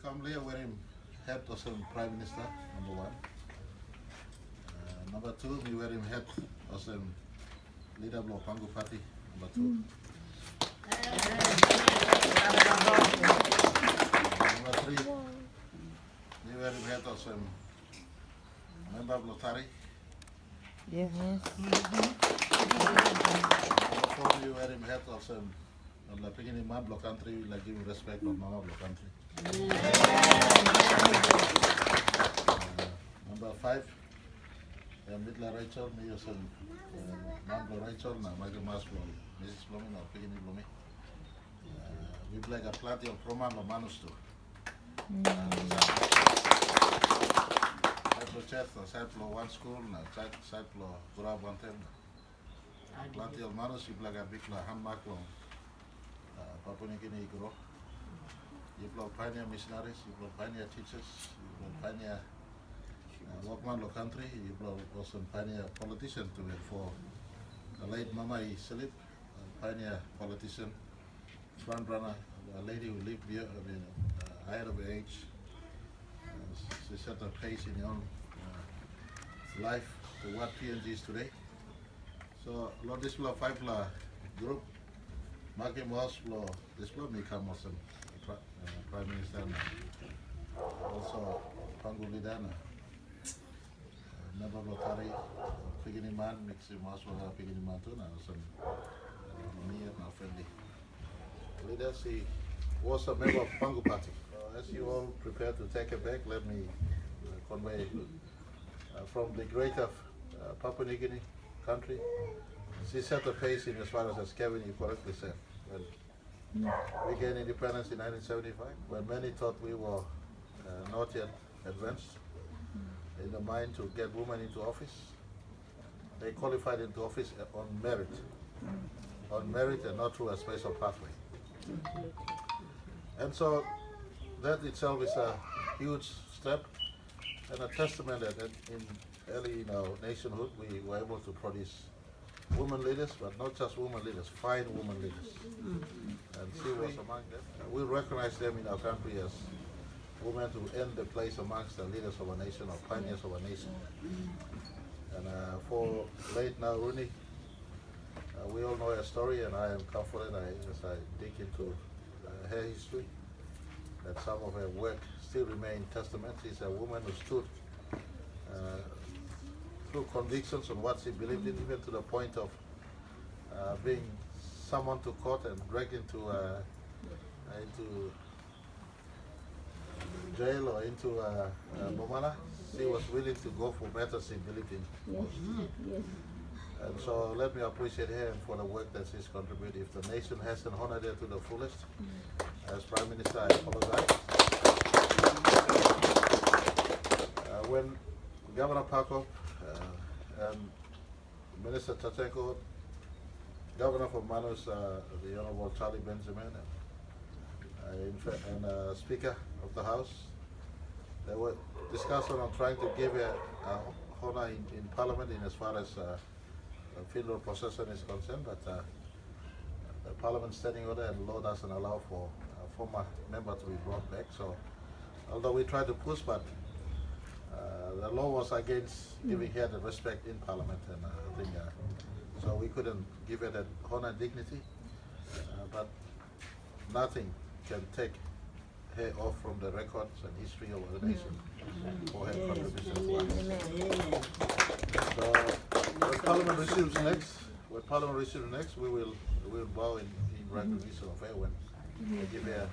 come here wearing hat of some Prime Minister, number one. Number two, me wearing hat of some leader of Pangu Party, number two. Number three, me wearing hat of some member of Lotari. Yes. Number four, me wearing hat of some like picking in my block country, like giving respect of Mama block country. Number five, Midla Rachel, me or some Mambo Rachel, now Michael Maslow, Mrs. Blooming or picking in Blooming. We like a plenty of Proman or Manus too. Cyclo Chef, Cyclo one school, Cyclo Gurab one time. Plenty of Manus, you like a big hand mark long. Papua New Guinea grow. You've got pioneer missionaries, you've got pioneer teachers, you've got pioneer workman of country, you've got also pioneer politician to it for the late Mama Silip, pioneer politician, front runner, a lady who lived here, ahead of her age. She set a pace in her own life to what PNG is today. So, Lord, this is a five-law group. Makin Haus lo display me come as Prime Minister also Pangu leader member of Lotari Pigini man mixing Haus lo Pigini man too now some me and my friendly leaders. He was a member of Pangu Party. As you all prepare to take it back, let me convey from the greater Papua New Guinea country. She set the pace in as far as Kevin, you correctly said. When we gained independence in 1975, when many thought we were not yet advanced in the mind to get women into office, they qualified into office on merit and not through a special pathway. And so that itself is a huge step and a testament that in early in our nationhood we were able to produce women leaders, but not just women leaders, fine women leaders. And she was among them. We recognize them in our country as women who earn the place amongst the leaders of our nation, or pioneers of our nation. And for late now, Rooney, we all know her story, and I am confident as I dig into her history that some of her work still remain testament. She's a woman who stood through convictions on what she believed in, even to the point of being summoned to court and dragged into jail or into Bomana. She was willing to go for better she believed in. Yes. And so let me appreciate her for the work that she's contributed. If the nation hasn't honored her to the fullest, as Prime Minister, I apologize. When Governor Pakov and Minister Tatenko, Governor for Manus, the Honorable Charlie Benjamin, and Speaker of the House, they were discussing on trying to give a honor in Parliament in as far as funeral procession is concerned, but the Parliament standing order and law doesn't allow for a former member to be brought back. So, although we tried to push, but the law was against giving her the respect in Parliament, and I think so we couldn't give her that honor and dignity. But nothing can take her off from the records and history of the nation for her contribution to us. So when Parliament receives next, we will bow in recognition of her when we give her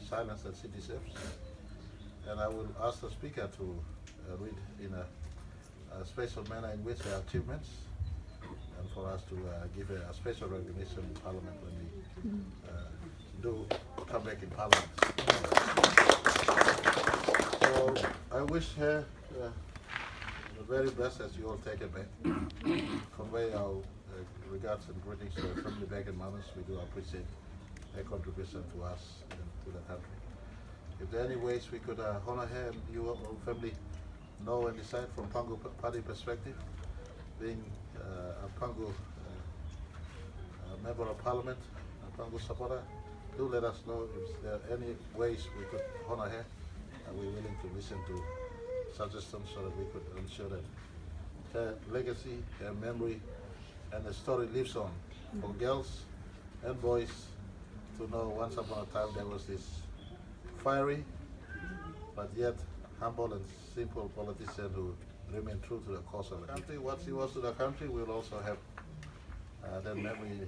silence that she deserves. And I will ask the Speaker to read in a special manner in which her achievements, and for us to give her a special recognition in Parliament when we do come back in Parliament. So I wish her the very best as you all take it back. Convey our regards and greetings to her family back in Manus. We do appreciate her contribution to us and to the country. If there are any ways we could honor her and you all family know and decide from Pangu Party perspective, being a Pangu member of Parliament, a Pangu supporter, do let us know if there are any ways we could honor her we're willing to listen to suggestions so that we could ensure that her legacy, her memory, and the story lives on for girls and boys to know once upon a time there was this fiery but yet humble and simple politician who remained true to the cause of the country. What she was to the country, we'll also have that memory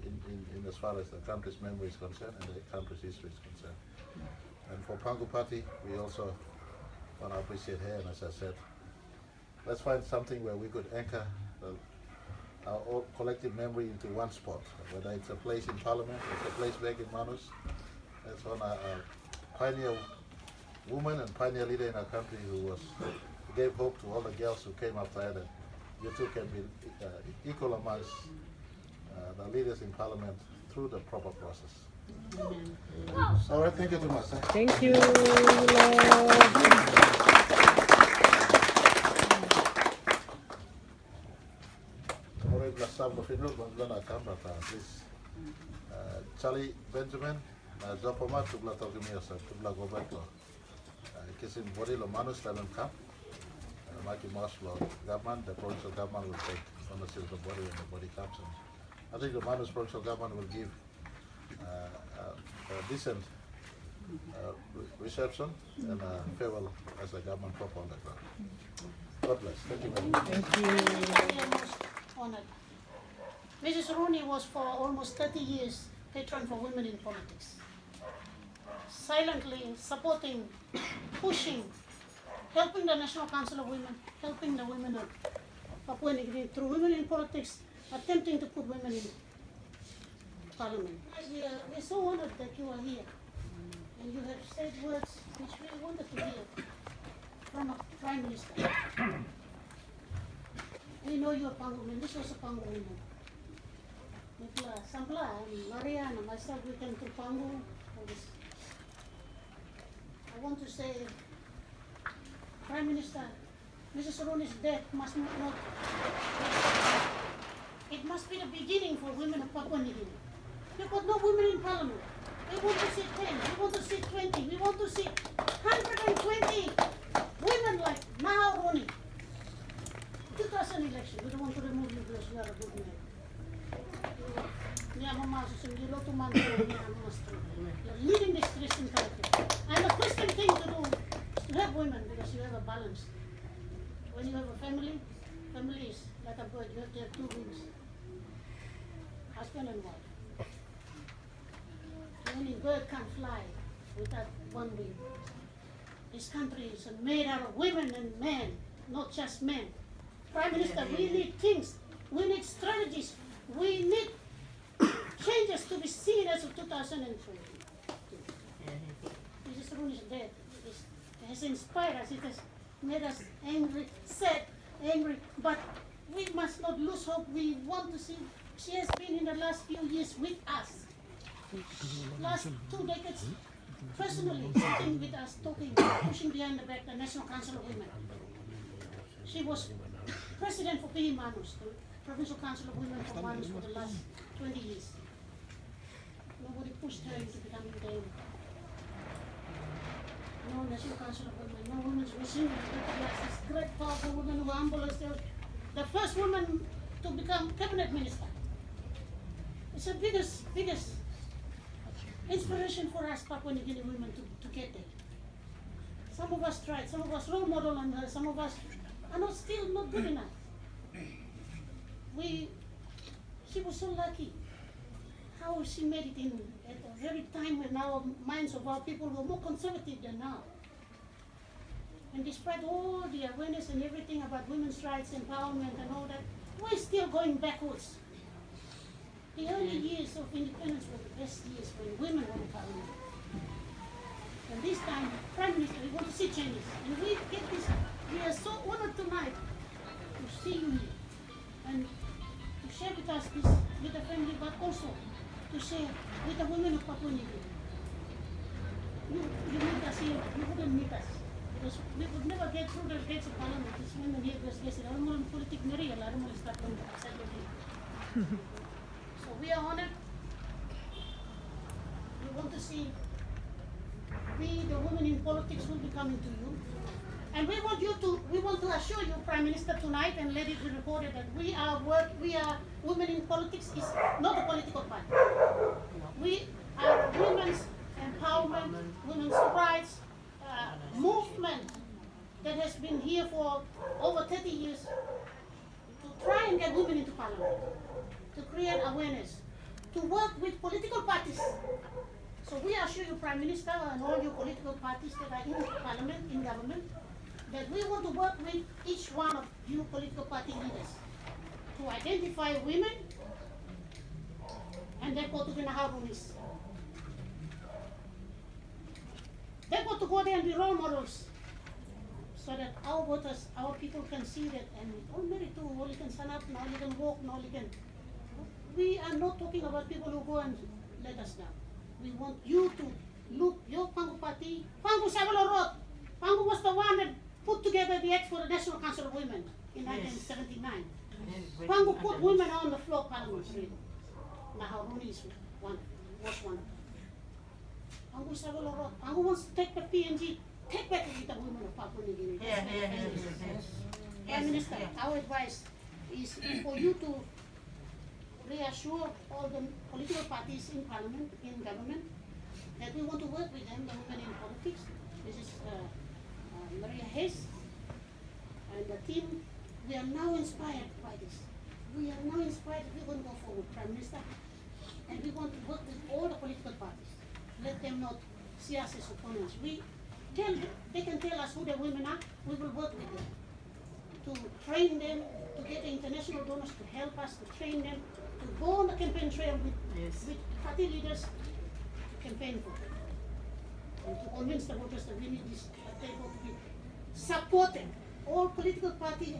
in as far as the country's memory is concerned and the country's history is concerned. And for Pangu Party, we also want to appreciate her, and as I said, let's find something where we could anchor our all collective memory into one spot, whether it's a place in Parliament, it's a place back in Manus. That's one a pioneer woman and pioneer leader in our country who gave hope to all the girls who came after her that you too can be equal amongst the leaders in Parliament through the proper process. All right, thank you too much. Thank you, Please, Charlie Benjamin, Zopoma, Tubla Togimiasa, Tubla Goberto, Kissing Body Manus, Talent Camp, Maki Moslo, government, the provincial government will take ownership of the body and the body camps. I think the Manus provincial government will give a decent reception and farewell as a government proper on the ground. God bless. Thank you very much. thank you. I am most honored. Mrs. Rooney was for almost 30 years patron for women in politics. Silently supporting, pushing, helping the National Council of Women, helping the women of Papua New Guinea through women in politics, attempting to put women in Parliament. We're so honored that you are here. And you have said words which we wanted to hear from a Prime Minister. We know you're a Pangu woman. This was a Pangu woman. Sampla and Maria and myself, we came to Pangu. I want to say, Prime Minister, Mrs. Rooney's death must not. It must be the beginning for women of Papua New Guinea. We've got no women in Parliament. We want to see 10, we want to see 20, we want to see 120 women like Nahau Rooney. 2000 election, we don't want to remove you because you are a good man. You're leading this Christian country. And the Christian thing to do is to have women because you have a balance. When you have a family, family is like a bird, you have to have two wings. Husband and wife. Only bird can't fly without one wing. This country is made out of women and men, not just men. Prime Minister, we need things, we need strategies, we need changes to be seen as of 2020. Mrs. Rooney's death has inspired us, it has made us angry, sad, angry, but we must not lose hope. We want to see, she has been in the last few years with us. Last 2 decades, personally sitting with us, talking, pushing behind the back the National Council of Women. She was president for PE Manus, the Provincial Council of Women for Manus for the last 20 years. Nobody pushed her into becoming the no National Council of Women, no women's machine, this great powerful woman who humble herself. The first woman to become cabinet minister. It's the biggest inspiration for us Papua New Guinea women to get there. Some of us tried, some of us role model on her, some of us are still not good enough. She was so lucky. How she made it in at a very time when our minds of our people were more conservative than now. And despite all the awareness and everything about women's rights, empowerment and all that, we're still going backwards. The early years of independence were the best years when women were in Parliament. And this time, Prime Minister, we want to see changes. And we get this, we are so honored tonight to see you here and to share with us this with the family, but also to share with the women of Papua New Guinea. You meet us here, you wouldn't meet us. Because we would never get through the gates of Parliament. These women here because they said, I don't want politic Maria, I don't want to start from outside of here. So we are honored. We want to see we, the women in politics, will be coming to you. And we want to assure you, Prime Minister, tonight, and let it be recorded, that we are women in politics is not a political party. We are women's empowerment, women's rights movement that has been here for over 30 years to try and get women into parliament, to create awareness, to work with political parties. So we assure you, Prime Minister, and all your political parties that are in parliament, in government, that we want to work with each one of you political party leaders to identify women and therefore to the Nahau. Therefore to go there and be role models so that our voters, our people can see that, and all married too, all you can stand up, now you can walk, now you can. We are not talking about people who go and let us down. We want you to look, your Pangu party, Pangu Savalo Road. Pangu was the one that put together the Act for the National Council of Women in 1979. Pangu put women on the floor parliamentary. Nahau was one. Pangu Savalo Road. Pangu wants to take the PNG, take back the women of Papua New Guinea. Prime Minister, our advice is for you to reassure all the political parties in parliament, in government, that we want to work with them, the women in politics. This is Maria Haus and the team. We are now inspired by this. We are now inspired that we want to go forward, Prime Minister, and we want to work with all the political parties. Let them not see us as opponents. They can tell us who the women are. We will work with them to train them, to get the international donors to help us, to train them, to go on the campaign trail with party leaders to campaign for, and to convince the voters that we need this table to be supported. All political party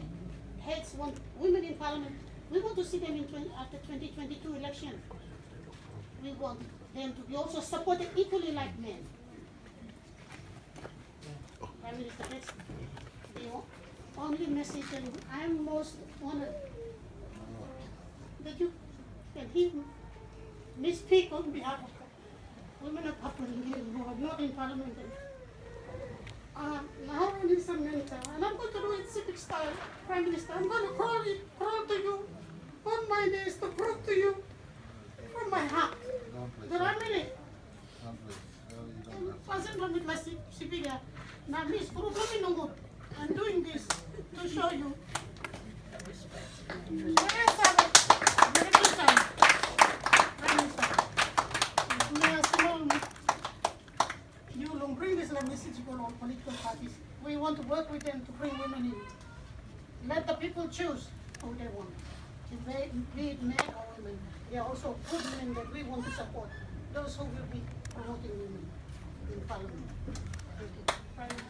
heads want women in parliament. We want to see them after 2022 election. We want them to be also supported equally like men. Prime Minister, that's the only message that I'm most honored that you can hear me speak on behalf of women of Papua New Guinea who are not in parliament. Nahau is a mentor, and I'm going to do it Sepik style, Prime Minister. I'm going to crawl to you on my knees to prove to you from my heart that I'm in it. I'm with my Sepik. Now, Miss Kuru, I'm doing this to show you. You will bring this message to all political parties. We want to work with them to bring women in. Let the people choose who they want. If they be it men or women, they are also good women that we want to support. Those who will be promoting women in parliament. Thank you.